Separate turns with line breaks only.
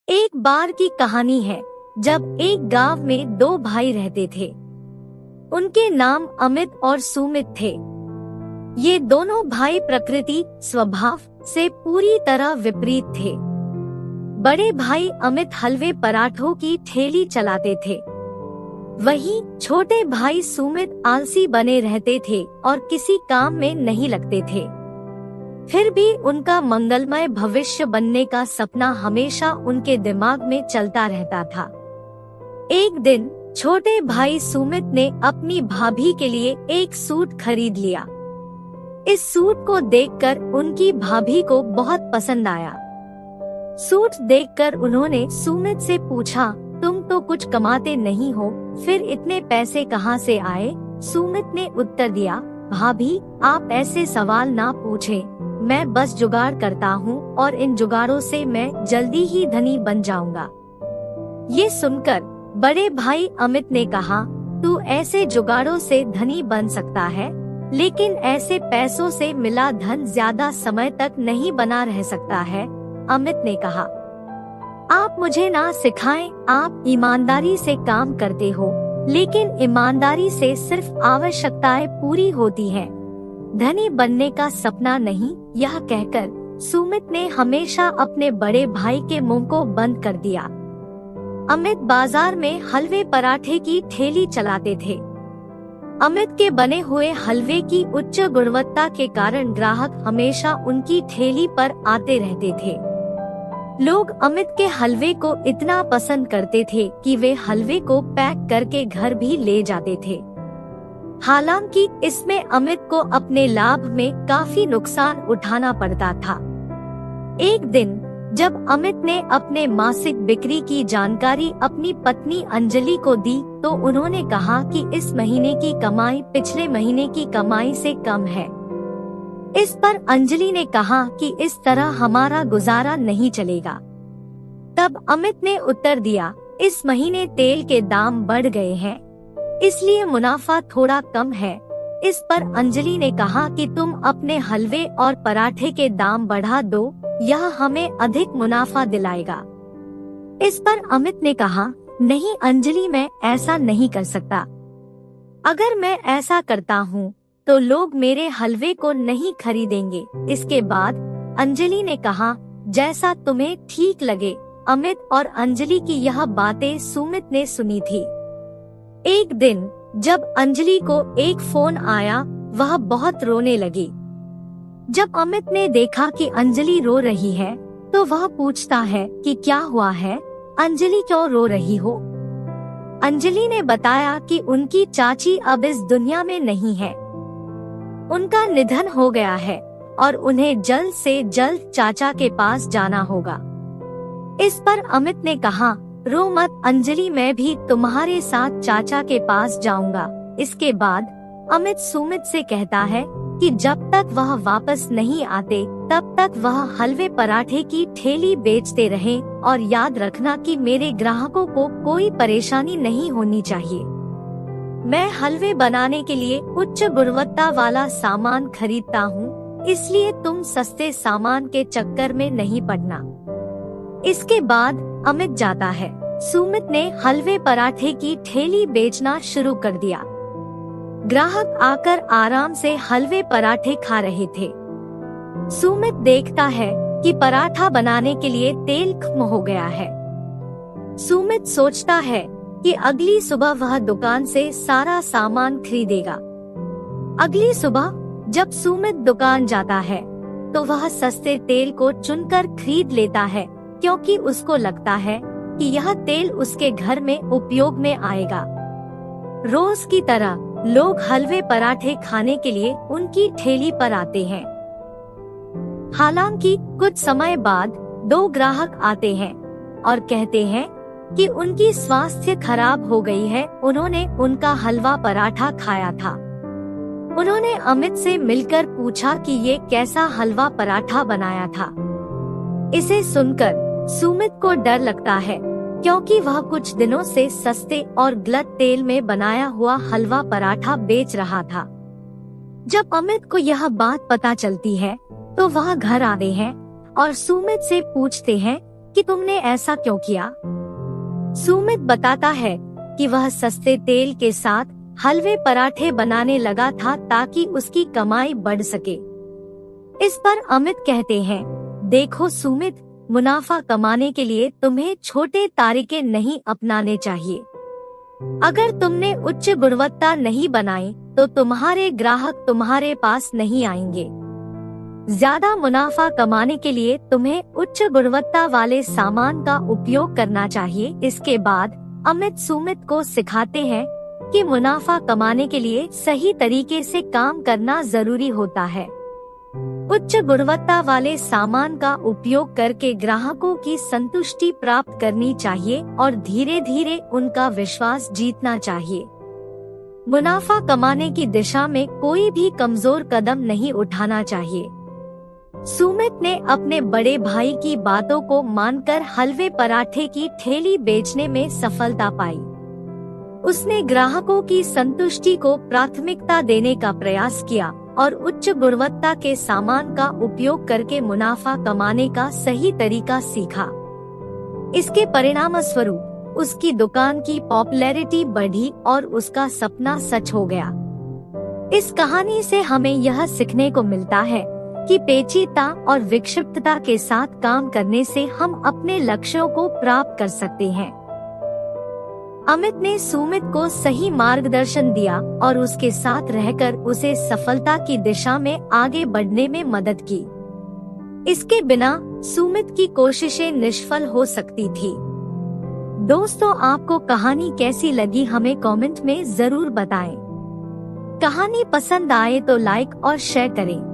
एक बार की कहानी है जब एक गांव में दो भाई रहते थे। उनके नाम अमित और सुमित थे। ये दोनों भाई प्रकृति स्वभाव से पूरी तरह विपरीत थे। बड़े भाई अमित हलवे पराठों की ठेली चलाते थे, वहीं छोटे भाई सुमित आलसी बने रहते थे और किसी काम में नहीं लगते थे। फिर भी उनका मंगलमय भविष्य बनने का सपना हमेशा उनके दिमाग में चलता रहता था। एक दिन छोटे भाई सुमित ने अपनी भाभी के लिए एक सूट खरीद लिया। इस सूट को देखकर उनकी भाभी को बहुत पसंद आया। सूट देखकर उन्होंने सुमित से पूछा, तुम तो कुछ कमाते नहीं हो, फिर इतने पैसे कहाँ से आए? सुमित ने उत्तर दिया, भाभी आप ऐसे सवाल ना पूछें, मैं बस जुगाड़ करता हूँ और इन जुगाड़ों से मैं जल्दी ही धनी बन जाऊंगा। ये सुनकर बड़े भाई अमित ने कहा, तू ऐसे जुगाड़ों से धनी बन सकता है, लेकिन ऐसे पैसों से मिला धन ज्यादा समय तक नहीं बना रह सकता है। अमित ने कहा, आप मुझे ना सिखाएं, आप ईमानदारी से काम करते हो, लेकिन ईमानदारी से सिर्फ आवश्यकताएं पूरी होती हैं, धनी बनने का सपना नहीं। यह कहकर सुमित ने हमेशा अपने बड़े भाई के मुंह को बंद कर दिया। अमित बाजार में हलवे पराठे की ठेली चलाते थे। अमित के बने हुए हलवे की उच्च गुणवत्ता के कारण ग्राहक हमेशा उनकी ठेली पर आते रहते थे। लोग अमित के हलवे को इतना पसंद करते थे कि वे हलवे को पैक करके घर भी ले जाते थे। हालांकि इसमें अमित को अपने लाभ में काफी नुकसान उठाना पड़ता था। एक दिन जब अमित ने अपने मासिक बिक्री की जानकारी अपनी पत्नी अंजलि को दी तो उन्होंने कहा कि इस महीने की कमाई पिछले महीने की कमाई से कम है। इस पर अंजलि ने कहा कि इस तरह हमारा गुजारा नहीं चलेगा। तब अमित ने उत्तर दिया, इस महीने तेल के दाम बढ़ गए हैं, इसलिए मुनाफा थोड़ा कम है। इस पर अंजलि ने कहा कि तुम अपने हलवे और पराठे के दाम बढ़ा दो, यह हमें अधिक मुनाफा दिलाएगा। इस पर अमित ने कहा, नहीं अंजलि, मैं ऐसा नहीं कर सकता। अगर मैं ऐसा करता हूँ तो लोग मेरे हलवे को नहीं खरीदेंगे। इसके बाद अंजलि ने कहा, जैसा तुम्हें ठीक लगे। अमित और अंजलि की यह बातें सुमित ने सुनी थी। एक दिन जब अंजलि को एक फोन आया, वह बहुत रोने लगी। जब अमित ने देखा कि अंजलि रो रही है तो वह पूछता है कि क्या हुआ है, अंजलि क्यों रो रही हो? अंजलि ने बताया कि उनकी चाची अब इस दुनिया में नहीं है, उनका निधन हो गया है और उन्हें जल्द से जल्द चाचा के पास जाना होगा। इस पर अमित ने कहा, रो मत अंजलि, मैं भी तुम्हारे साथ चाचा के पास जाऊंगा। इसके बाद अमित सुमित से कहता है कि जब तक वह वापस नहीं आते तब तक वह हलवे पराठे की ठेली बेचते रहें और याद रखना कि मेरे ग्राहकों को कोई परेशानी नहीं होनी चाहिए। मैं हलवे बनाने के लिए उच्च गुणवत्ता वाला सामान खरीदता हूँ, इसलिए तुम सस्ते सामान के चक्कर में नहीं पड़ना। इसके बाद अमित जाता है। सुमित ने हलवे पराठे की ठेली बेचना शुरू कर दिया। ग्राहक आकर आराम से हलवे पराठे खा रहे थे। सुमित देखता है कि पराठा बनाने के लिए तेल खत्म हो गया है। सुमित सोचता है कि अगली सुबह वह दुकान से सारा सामान खरीदेगा। अगली सुबह जब सुमित दुकान जाता है तो वह सस्ते तेल को चुनकर खरीद लेता है, क्योंकि उसको लगता है कि यह तेल उसके घर में उपयोग में आएगा। रोज की तरह लोग हलवे पराठे खाने के लिए उनकी ठेली पर आते हैं। हालांकि कुछ समय बाद दो ग्राहक आते हैं और कहते हैं कि उनकी स्वास्थ्य खराब हो गई है, उन्होंने उनका हलवा पराठा खाया था। उन्होंने अमित से मिलकर पूछा कि ये कैसा हलवा पराठा बनाया था। इसे सुनकर सुमित को डर लगता है, क्योंकि वह कुछ दिनों से सस्ते और गलत तेल में बनाया हुआ हलवा पराठा बेच रहा था। जब अमित को यह बात पता चलती है तो वह घर आते हैं और सुमित से पूछते हैं कि तुमने ऐसा क्यों किया। सुमित बताता है कि वह सस्ते तेल के साथ हलवे पराठे बनाने लगा था ताकि उसकी कमाई बढ़ सके। इस पर अमित कहते हैं, देखो सुमित, मुनाफा कमाने के लिए तुम्हें छोटे तरीके नहीं अपनाने चाहिए। अगर तुमने उच्च गुणवत्ता नहीं बनाई तो तुम्हारे ग्राहक तुम्हारे पास नहीं आएंगे। ज्यादा मुनाफा कमाने के लिए तुम्हें उच्च गुणवत्ता वाले सामान का उपयोग करना चाहिए। इसके बाद अमित सुमित को सिखाते हैं कि मुनाफा कमाने के लिए सही तरीके से काम करना जरूरी होता है। उच्च गुणवत्ता वाले सामान का उपयोग करके ग्राहकों की संतुष्टि प्राप्त करनी चाहिए और धीरे धीरे उनका विश्वास जीतना चाहिए। मुनाफा कमाने की दिशा में कोई भी कमजोर कदम नहीं उठाना चाहिए। सुमित ने अपने बड़े भाई की बातों को मानकर हलवे पराठे की ठेली बेचने में सफलता पाई। उसने ग्राहकों की संतुष्टि को प्राथमिकता देने का प्रयास किया और उच्च गुणवत्ता के सामान का उपयोग करके मुनाफा कमाने का सही तरीका सीखा। इसके परिणाम स्वरूप उसकी दुकान की पॉपुलैरिटी बढ़ी और उसका सपना सच हो गया। इस कहानी से हमें यह सीखने को मिलता है कि पेचीदता और विक्षिप्तता के साथ काम करने से हम अपने लक्ष्यों को प्राप्त कर सकते हैं। अमित ने सुमित को सही मार्गदर्शन दिया और उसके साथ रहकर उसे सफलता की दिशा में आगे बढ़ने में मदद की। इसके बिना सुमित की कोशिशें निष्फल हो सकती थी। दोस्तों, आपको कहानी कैसी लगी हमें कमेंट में जरूर बताएं। कहानी पसंद आए तो लाइक और शेयर करें।